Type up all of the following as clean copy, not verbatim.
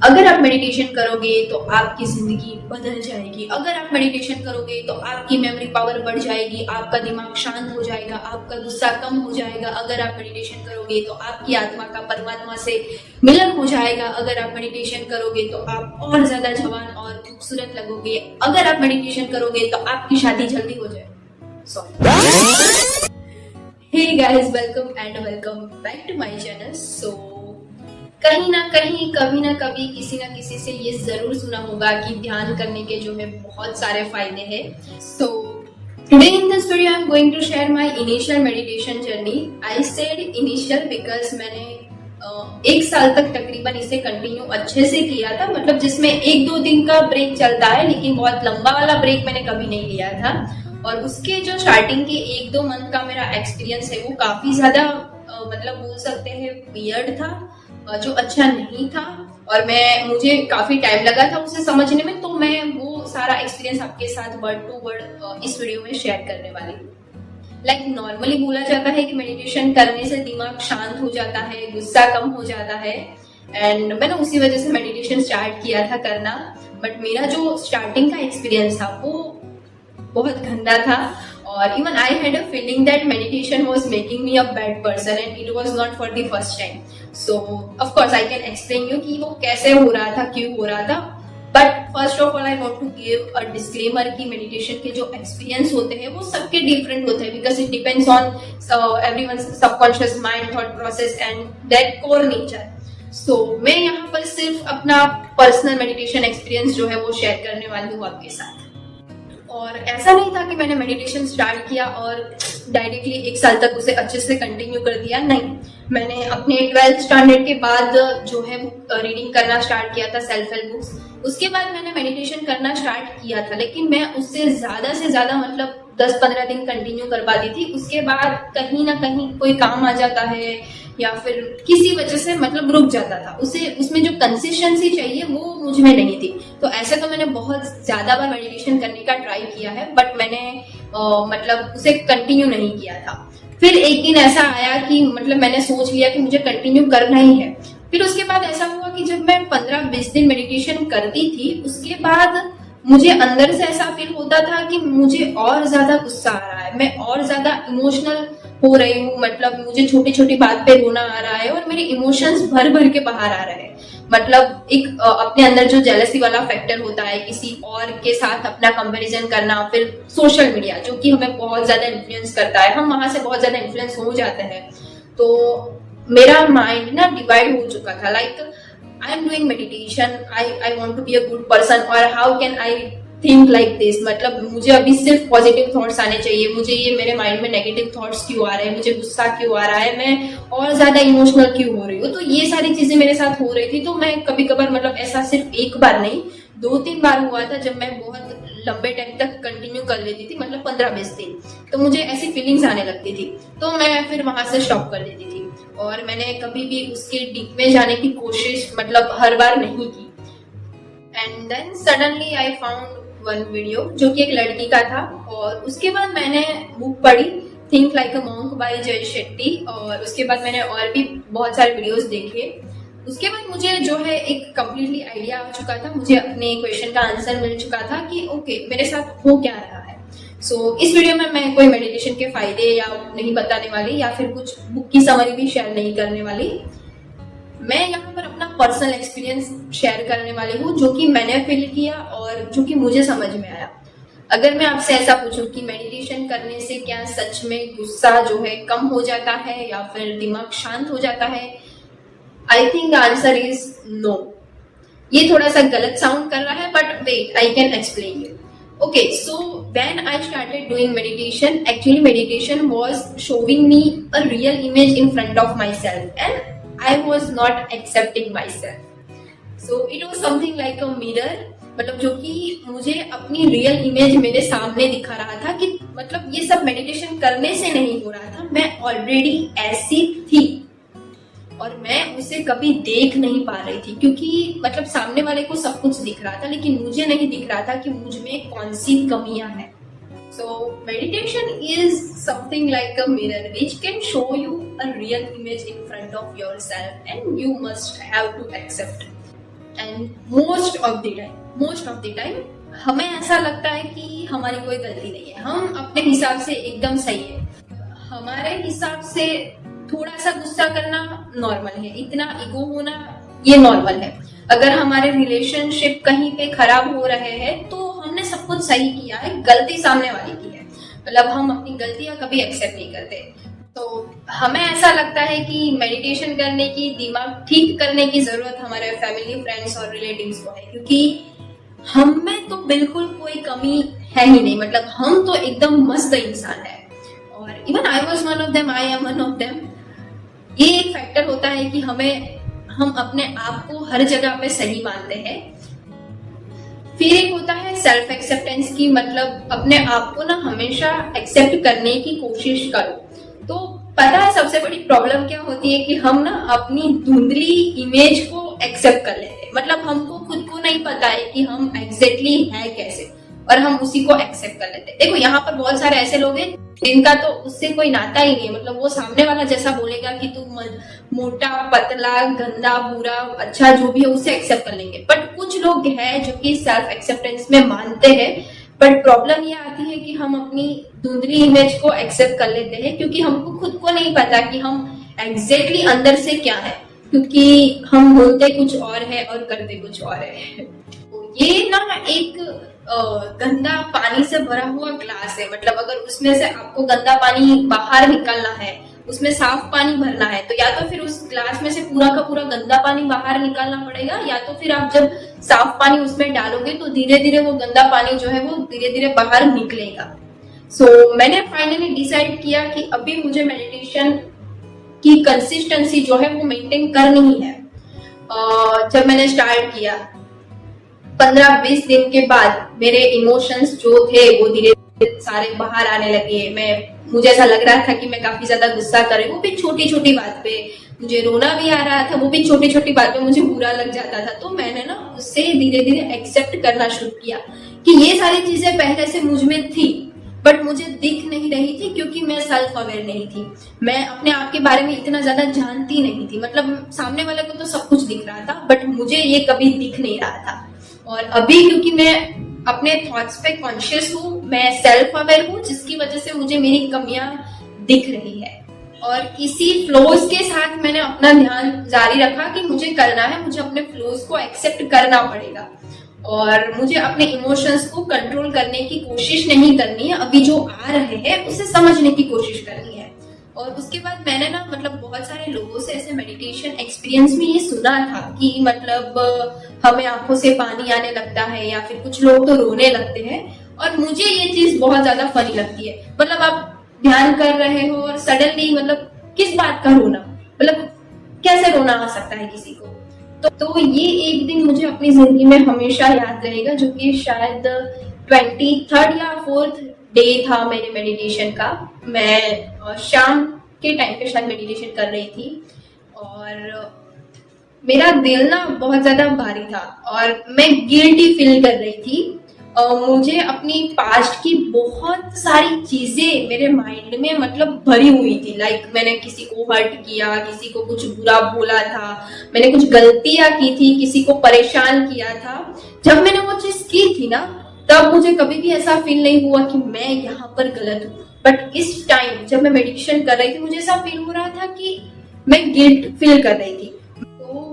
अगर आप मेडिटेशन करोगे तो आपकी जिंदगी बदल जाएगी। अगर आप मेडिटेशन करोगे तो आपकी मेमोरी पावर बढ़ जाएगी, आपका दिमाग शांत हो जाएगा, आपका गुस्सा कम हो जाएगा। अगर आप मेडिटेशन करोगे तो आपकी आत्मा का परमात्मा से मिलन हो जाएगा। अगर आप मेडिटेशन करोगे तो आप और ज्यादा जवान और खूबसूरत लगोगे। अगर आप मेडिटेशन करोगे तो आपकी शादी जल्दी हो जाएगी। Sorry. Hey guys, welcome and welcome back to my channel. So कहीं ना कहीं कभी ना कभी किसी ना किसी से ये जरूर सुना होगा कि ध्यान करने के जो है बहुत सारे फायदे हैं। So today in this video I am going to share my initial meditation journey. I said initial because मैंने एक साल तक तकरीबन इसे कंटिन्यू अच्छे से किया था, मतलब जिसमें एक दो दिन का ब्रेक चलता है, लेकिन बहुत लंबा वाला ब्रेक मैंने कभी नहीं लिया था। और उसके जो स्टार्टिंग के एक दो मंथ का मेरा एक्सपीरियंस है वो काफी ज्यादा मतलब बोल सकते हैं वियर्ड था, जो अच्छा नहीं था। और मुझे काफी टाइम लगा था उसे समझने में, तो मैं वो सारा एक्सपीरियंस आपके साथ वर्ड टू वर्ड इस वीडियो में शेयर करने वाली हूँ। लाइक नॉर्मली बोला जाता है कि मेडिटेशन करने से दिमाग शांत हो जाता है, गुस्सा कम हो जाता है, एंड मैंने उसी वजह से मेडिटेशन स्टार्ट किया था करना। बट मेरा जो स्टार्टिंग का एक्सपीरियंस था वो बहुत गंदा था, और even I had a feeling that meditation was making me a bad person and it was not for the first time. So of course I can explain you कि वो कैसे हो रहा था, क्यों हो रहा था। But first of all I want to give a disclaimer कि मेडिटेशन के जो एक्सपीरियंस होते हैं वो सबके डिफरेंट होते हैं, because it depends on everyone's subconscious mind, thought process and that core nature. So मैं यहाँ पर सिर्फ अपना पर्सनल मेडिटेशन एक्सपीरियंस जो है वो शेयर करने वाली हूँ आपके साथ। और ऐसा नहीं था कि मैंने मेडिटेशन स्टार्ट किया और डायरेक्टली एक साल तक उसे अच्छे से कंटिन्यू कर दिया, नहीं। मैंने अपने 12th स्टैंडर्ड के बाद जो है रीडिंग करना स्टार्ट किया था, सेल्फ हेल्प बुक्स। उसके बाद मैंने मेडिटेशन करना स्टार्ट किया था, लेकिन मैं उससे ज्यादा मतलब 10-15 दिन कंटिन्यू कर पाती थी। उसके बाद कहीं ना कहीं कोई काम आ जाता है या फिर किसी वजह से मतलब रुक जाता था। उसमें जो कंसिस्टेंसी चाहिए वो मुझ में नहीं थी। तो ऐसे तो मैंने बहुत ज्यादा बार मेडिटेशन करने का ट्राई किया है, बट मैंने मतलब उसे कंटिन्यू नहीं किया था। फिर एक दिन ऐसा आया कि मतलब मैंने सोच लिया कि मुझे कंटिन्यू करना ही है। फिर उसके बाद ऐसा हुआ कि जब मैं 15-20 दिन मेडिटेशन करती थी, उसके बाद मुझे अंदर से ऐसा फील होता था कि मुझे और ज्यादा गुस्सा आ रहा है, मैं और ज्यादा इमोशनल हो रही हूँ। मतलब मुझे छोटी छोटी बात पे रोना आ रहा है और मेरे इमोशंस भर भर के बाहर आ रहे हैं। मतलब एक अपने अंदर जो जेलसी वाला फैक्टर होता है, किसी और के साथ अपना कंपैरिजन करना, फिर सोशल मीडिया जो कि हमें बहुत ज्यादा इन्फ्लुएंस करता है, हम वहां से बहुत ज्यादा इन्फ्लुएंस हो जाते हैं। तो मेरा माइंड ना डिवाइड हो चुका था। Like I am doing meditation, I want to be a good person, और how can I think like this. मतलब मुझे अभी सिर्फ पॉजिटिव थॉट्स आने चाहिए, मुझे ये मेरे माइंड में नेगेटिव थॉट्स क्यों आ रहे हैं, मुझे गुस्सा क्यों आ रहा है, मैं और ज्यादा इमोशनल क्यों हो रही हूँ। तो ये सारी चीजें मेरे साथ हो रही थी। तो मैं कभी कभार मतलब ऐसा सिर्फ एक बार नहीं, 2-3 बार हुआ था जब मैं बहुत लंबे टाइम तक कंटिन्यू कर लेती थी, मतलब 15-20 दिन। तो मुझे ऐसी फीलिंग्स आने लगती थी, तो मैं फिर वहां से स्टॉप कर देती थी। और मैंने कभी भी उसके डीप में जाने की कोशिश मतलब हर बार नहीं की। And then suddenly I found one video जो कि एक लड़की का था, और उसके बाद मैंने बुक पढ़ी think like a monk by Jay Shetty, और उसके बाद मैंने और भी बहुत सारे वीडियोस देखे। उसके बाद मुझे जो है एक कम्प्लीटली आइडिया आ चुका था, मुझे अपने क्वेश्चन का आंसर मिल चुका था कि ओके मेरे साथ हो क्या रहा है। सो इस वीडियो में मैं कोई मेडिटेशन के फायदे या नहीं बताने वाली, या फिर कुछ बुक की समरी भी शेयर नहीं करने वाली। मैं यहाँ पर अपना पर्सनल एक्सपीरियंस शेयर करने वाली हूँ, जो कि मैंने फील किया और जो कि मुझे समझ में आया। अगर मैं आपसे ऐसा पूछूं कि मेडिटेशन करने से क्या सच में गुस्सा जो है कम हो जाता है या फिर दिमाग शांत हो जाता है, I think the answer is no. ये थोड़ा सा गलत साउंड कर रहा है, but wait I can explain you. Okay, so when I started doing meditation, actually meditation was showing me a real image in front of myself and I was not accepting myself. So it was something like a mirror, मतलब जो कि मुझे अपनी real image मेरे सामने दिखा रहा था कि मतलब ये सब मेडिटेशन करने से नहीं हो रहा था, मैं ऑलरेडी ऐसी थी और मैं उसे कभी देख नहीं पा रही थी, क्योंकि मतलब सामने वाले को सब कुछ दिख रहा था लेकिन मुझे नहीं दिख रहा था कि मुझ में कौन सी कमियां हैं। So meditation is something like a mirror which can show you a real image in front of yourself and you must have to accept. Time, most of the time हमें ऐसा लगता है कि हमारी कोई गलती नहीं है, हम अपने हिसाब से एकदम सही है। हमारे हिसाब से थोड़ा सा गुस्सा करना नॉर्मल है, इतना ईगो होना ये नॉर्मल है। अगर हमारे रिलेशनशिप कहीं पे खराब हो रहे हैं तो हमने सब कुछ सही किया है, गलती सामने वाली की है, मतलब हम अपनी गलतियां कभी एक्सेप्ट नहीं करते। तो हमें ऐसा लगता है कि मेडिटेशन करने की, दिमाग ठीक करने की जरूरत हमारे फैमिली, फ्रेंड्स और रिलेटिव्स को है, क्योंकि हम में तो बिल्कुल कोई कमी है ही नहीं, मतलब हम तो एकदम मस्त इंसान है। और even I was one of them, I am one of them. ये एक फैक्टर होता है कि हम अपने आप को हर जगह पे सही मानते हैं। फिर एक होता है सेल्फ एक्सेप्टेंस की, मतलब अपने आप को ना हमेशा एक्सेप्ट करने की कोशिश करो। तो पता है सबसे बड़ी प्रॉब्लम क्या होती है कि हम ना अपनी धुंधली इमेज को एक्सेप्ट कर लेते हैं, मतलब हमको खुद को नहीं पता है कि हम एग्जैक्टली है कैसे, और हम उसी को एक्सेप्ट कर लेते हैं। देखो यहाँ पर बहुत सारे ऐसे लोग हैं जिनका तो उससे कोई नाता ही नहीं है, मतलब वो सामने वाला जैसा बोलेगा कि तू मोटा, पतला, गंदा, बुरा, अच्छा जो भी है उससे एक्सेप्ट कर लेंगे। बट कुछ लोग हैं जो कि सेल्फ एक्सेप्टेंस में मानते हैं, बट प्रॉब्लम ये आती है कि हम अपनी धुंधली इमेज को एक्सेप्ट कर लेते हैं, क्योंकि हमको खुद को नहीं पता कि हम एग्जैक्टली अंदर से क्या है, क्योंकि हम बोलते कुछ और है और करते कुछ और है। तो ये ना एक गंदा पानी से भरा हुआ ग्लास है, मतलब अगर उसमें से आपको गंदा पानी बाहर निकालना है, उसमें साफ पानी भरना है, तो या तो फिर उस ग्लास में से पूरा का पूरा गंदा पानी बाहर निकालना पड़ेगा, या तो फिर आप जब साफ पानी उसमें डालोगे तो धीरे धीरे वो गंदा पानी जो है वो धीरे धीरे बाहर निकलेगा। सो मैंने फाइनली डिसाइड किया कि अभी मुझे मेडिटेशन की कंसिस्टेंसी जो है वो मेंटेन करनी ही है। जब मैंने स्टार्ट किया 15-20 दिन के बाद मेरे इमोशंस जो थे वो धीरे धीरे सारे बाहर आने लगे। मुझे ऐसा लग रहा था कि मैं काफी ज्यादा गुस्सा कर रही हूँ, वो भी छोटी छोटी बात पे। मुझे रोना भी आ रहा था, वो भी छोटी छोटी बात पे मुझे बुरा लग जाता था। तो मैंने ना उससे धीरे धीरे एक्सेप्ट करना शुरू किया कि ये सारी चीजें पहले से मुझ में थी, बट मुझे दिख नहीं रही थी क्योंकि मैं सेल्फ अवेयर नहीं थी। मैं अपने आप के बारे में इतना ज्यादा जानती नहीं थी, मतलब सामने वाले को तो सब कुछ दिख रहा था, बट मुझे ये कभी दिख नहीं रहा था। और अभी क्योंकि मैं अपने थॉट्स पे कॉन्शियस हूँ, मैं सेल्फ अवेयर हूँ, जिसकी वजह से मुझे मेरी कमियां दिख रही है। और इसी फ्लोज के साथ मैंने अपना ध्यान जारी रखा कि मुझे करना है, मुझे अपने फ्लोज को एक्सेप्ट करना पड़ेगा और मुझे अपने इमोशंस को कंट्रोल करने की कोशिश नहीं करनी है, अभी जो आ रहे हैं उसे समझने की कोशिश करनी है। और उसके बाद मैंने ना मतलब बहुत सारे लोगों से ऐसे मेडिटेशन एक्सपीरियंस में ये सुना था कि मतलब हमें आंखों से पानी आने लगता है या फिर कुछ लोग तो रोने लगते हैं। और मुझे ये चीज बहुत ज्यादा फनी लगती है, मतलब आप ध्यान कर रहे हो और सडनली मतलब किस बात का रोना, मतलब कैसे रोना आ सकता है किसी को। तो ये एक दिन मुझे अपनी जिंदगी में हमेशा याद रहेगा, जो कि शायद 23rd या 4th डे था मेरे मेडिटेशन का। मैं शाम के टाइम पे शायद मेडिटेशन कर रही थी और मेरा दिल ना बहुत ज्यादा भारी था और मैं गिल्टी फील कर रही थी। मुझे अपनी पास्ट की बहुत सारी चीजें मेरे माइंड में मतलब भरी हुई थी। लाइक मैंने किसी को हर्ट किया, किसी को कुछ बुरा बोला था, मैंने कुछ गलतियां की थी, किसी को परेशान किया था। जब मैंने वो चीज की थी ना, तब मुझे कभी भी ऐसा फील नहीं हुआ कि मैं यहाँ पर गलत हूँ। बट इस टाइम जब मैं मेडिटेशन कर रही थी, मुझे ऐसा फील हो रहा था कि मैं गिल्ट फील कर रही थी।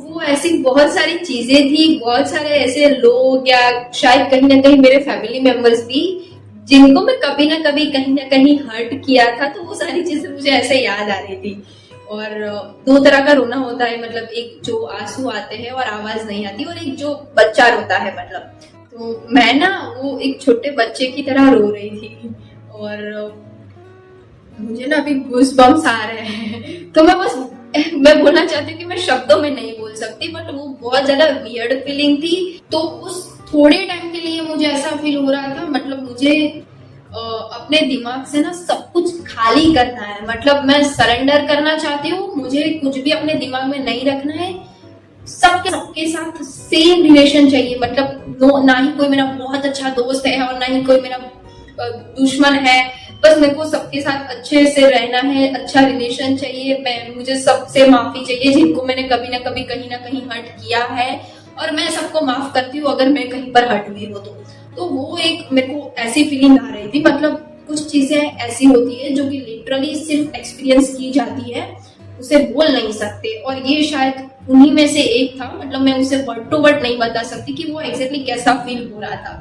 वो ऐसी बहुत सारी चीजें थी, बहुत सारे ऐसे लोग या शायद कहीं ना कहीं मेरे फैमिली मेंबर्स भी, जिनको मैं कभी ना कहीं हर्ट किया था। तो वो सारी चीजें मुझे ऐसे याद आ रही थी। और 2 तरह का रोना होता है, मतलब एक जो आंसू आते हैं और आवाज नहीं आती, और एक जो बच्चा रोता है। मतलब तो मैं ना वो एक छोटे बच्चे की तरह रो रही थी और मुझे ना अभी गूज़ बम्स आ रहे हैं। तो मैं बोलना चाहती हूँ कि मैं शब्दों में नहीं बोल सकती, बट वो बहुत ज्यादा वियर्ड फीलिंग थी। तो उस थोड़े टाइम के लिए मुझे ऐसा फील हो रहा था, मतलब मुझे अपने दिमाग से ना सब कुछ खाली करना है, मतलब मैं सरेंडर करना चाहती हूँ। मुझे कुछ भी अपने दिमाग में नहीं रखना है, सबके साथ सेम रिलेशन चाहिए। मतलब ना ही कोई मेरा बहुत अच्छा दोस्त है और ना ही कोई मेरा दुश्मन है, बस मेरे को सबके साथ अच्छे से रहना है, अच्छा रिलेशन चाहिए। मुझे सबसे माफी चाहिए जिनको मैंने कभी ना कभी कहीं ना कहीं हर्ट किया है, और मैं सबको माफ करती हूँ अगर मैं कहीं पर हट हुई हो तो वो एक मेरे को ऐसी फीलिंग आ रही थी। मतलब कुछ चीजें ऐसी होती है जो कि लिटरली सिर्फ एक्सपीरियंस की जाती है, उसे बोल नहीं सकते, और ये शायद उन्हीं में से एक था। मतलब मैं उसे वर्ड टू वर्ड नहीं बता सकती कि वो एग्जैक्टली कैसा फील हो रहा था।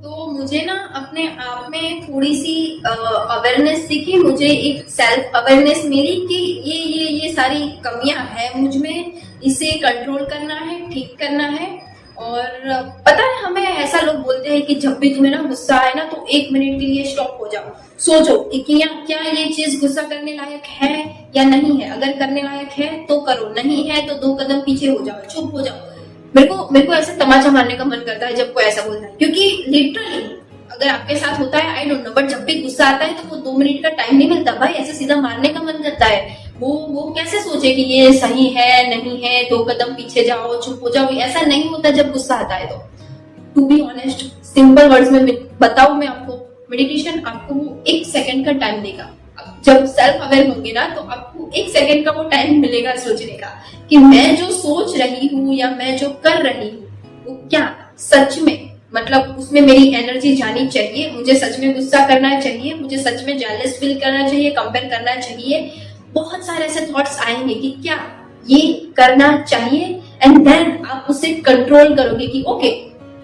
तो मुझे ना अपने आप में थोड़ी सी अवेयरनेस दिखी, मुझे एक सेल्फ अवेयरनेस मिली कि ये सारी कमियां हैं मुझ में, इसे कंट्रोल करना है, ठीक करना है। और पता है, हमें ऐसा लोग बोलते हैं कि जब भी तुम्हें ना गुस्सा आए ना तो 1 मिनट के लिए स्टॉप हो जाओ, सोचो कि क्या ये चीज गुस्सा करने लायक है या नहीं है। अगर करने लायक है तो करो, नहीं है तो 2 कदम पीछे हो जाओ, चुप हो जाओ। मेरे को ऐसे तमाचा मारने का मन करता है जब कोई ऐसा बोलता है, क्योंकि लिटरली अगर आपके साथ होता है आई डोंट नो, बट जब भी गुस्सा आता है तो वो 2 मिनट का टाइम नहीं मिलता भाई, ऐसे सीधा मारने का मन करता है। वो कैसे सोचे कि ये सही है नहीं है, 2 कदम पीछे जाओ, चुप हो जाओ। ऐसा नहीं होता जब गुस्सा आता है तो। To be honest, simple words में बताऊं मैं आपको, मेडिटेशन आपको 1 सेकंड का टाइम देगा। जब सेल्फ अवेयर होंगे ना तो आपको 1 सेकंड का वो टाइम मिलेगा सोचने का कि मैं जो सोच रही हूँ या मैं जो कर रही हूँ वो क्या सच में, मतलब उसमें मेरी एनर्जी जानी चाहिए, मुझे सच में गुस्सा करना चाहिए, मुझे सच में जेलस फील करना चाहिए, कंपेयर करना चाहिए। बहुत सारे ऐसे थॉट्स आएंगे कि क्या ये करना चाहिए, एंड देन आप उसे कंट्रोल करोगे कि ओके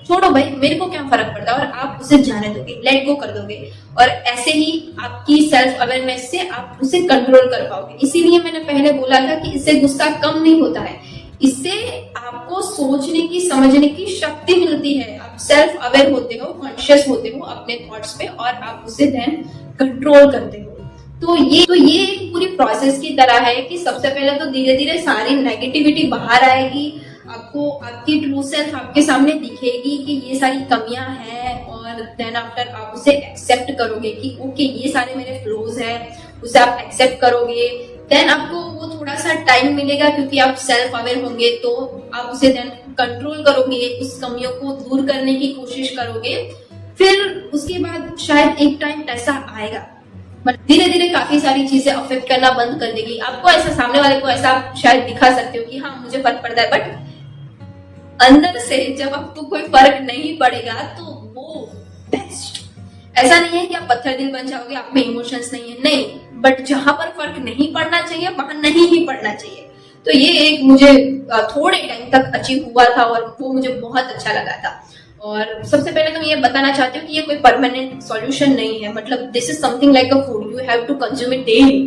छोड़ो भाई, मेरे को क्या फर्क पड़ता है, और आप उसे जाने दोगे, लेट गो कर दोगे। और ऐसे ही आपकी सेल्फ अवेयरनेस से आप उसे कंट्रोल कर पाओगे। इसीलिए मैंने पहले बोला था कि इससे गुस्सा कम नहीं होता है, इससे आपको सोचने की, समझने की शक्ति मिलती है। आप सेल्फ अवेयर होते हो, कॉन्शियस होते हो अपने थॉट्स पे, और आप उसे देन कंट्रोल करते हो। तो ये एक पूरी प्रोसेस की तरह है कि सबसे पहले तो धीरे धीरे सारी नेगेटिविटी बाहर आएगी, आपको आपकी ट्रू सेल्फ आपके सामने दिखेगी कि ये सारी कमियां हैं, और देन आफ्टर आप उसे एक्सेप्ट करोगे कि ओके ये सारे मेरे फ्लोज हैं, उसे आप एक्सेप्ट करोगे। देन आपको वो थोड़ा सा टाइम मिलेगा क्योंकि आप सेल्फ अवेयर होंगे, तो आप उसे देन कंट्रोल करोगे, उस कमियों को दूर करने की कोशिश करोगे। फिर उसके बाद शायद एक टाइम ऐसा आएगा, धीरे धीरे काफी सारी चीजें अफेक्ट करना बंद कर देगी आपको। ऐसा सामने वाले को ऐसा शायद दिखा सकते हो कि हाँ मुझे फर्क पड़ता है, बट अंदर से जब आपको कोई फर्क नहीं पड़ेगा तो वो बेस्ट। ऐसा नहीं है कि आप पत्थर दिल बन जाओगे, आप में इमोशंस नहीं है, नहीं, बट जहां पर फर्क नहीं पड़ना चाहिए वहां नहीं ही पड़ना चाहिए। तो ये एक मुझे थोड़े टाइम तक अचीव हुआ था और वो मुझे बहुत अच्छा लगा था। और सबसे पहले तो मैं ये बताना चाहती हूँ कि ये कोई परमानेंट सॉल्यूशन नहीं है। मतलब this is something like a food, you have to consume it daily.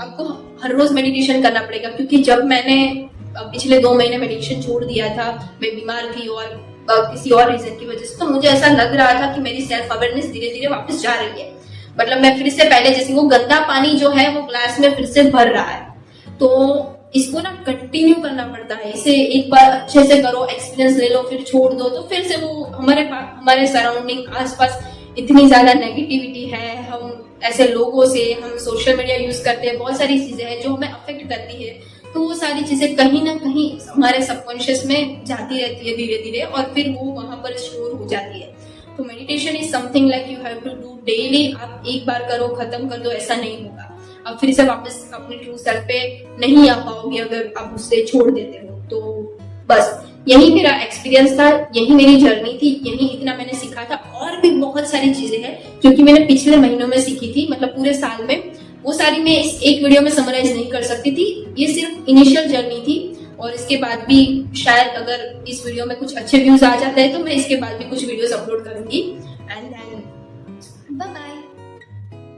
आपको हर रोज मेडिटेशन करना पड़ेगा, क्योंकि जब मैंने पिछले 2 महीने मेडिटेशन छोड़ दिया था, मैं बीमार थी और किसी और रीजन की वजह से, तो मुझे ऐसा लग रहा था कि मेरी सेल्फ अवेयरनेस धीरे धीरे वापस जा रही है। मतलब मैं फिर से पहले जैसे वो गंदा पानी जो है वो ग्लास में फिर से भर रहा है, तो इसको ना कंटिन्यू करना पड़ता है। इसे एक बार अच्छे से करो, एक्सपीरियंस ले लो, फिर छोड़ दो, तो फिर से वो हमारे सराउंडिंग आसपास इतनी ज्यादा नेगेटिविटी है, हम ऐसे लोगों से, हम सोशल मीडिया यूज करते हैं, बहुत सारी चीजें हैं जो हमें अफेक्ट करती है। तो वो सारी चीजें कहीं ना कहीं हमारे सबकॉन्शियस में जाती रहती है धीरे धीरे, और फिर वो वहां पर स्टोर हो जाती है। तो meditation is something like you have to do daily. आप एक बार करो खत्म कर दो ऐसा नहीं होगा, आप फिर से वापस अपने ट्रू सेल्फ पे नहीं आ पाओगे अगर आप उससे छोड़ देते हो। तो बस यही मेरा एक्सपीरियंस था, यही मेरी जर्नी थी, यही इतना मैंने सीखा था। और भी बहुत सारी चीजें हैं जो कि मैंने पिछले महीनों में सीखी थी, मतलब पूरे साल में, वो सारी मैं इस एक वीडियो में समराइज नहीं कर सकती थी। ये सिर्फ इनिशियल जर्नी थी, और इसके बाद भी शायद अगर इस वीडियो में कुछ अच्छे व्यूज आ जाते हैं तो मैं इसके बाद भी कुछ वीडियोस अपलोड करूंगी। And then bye bye.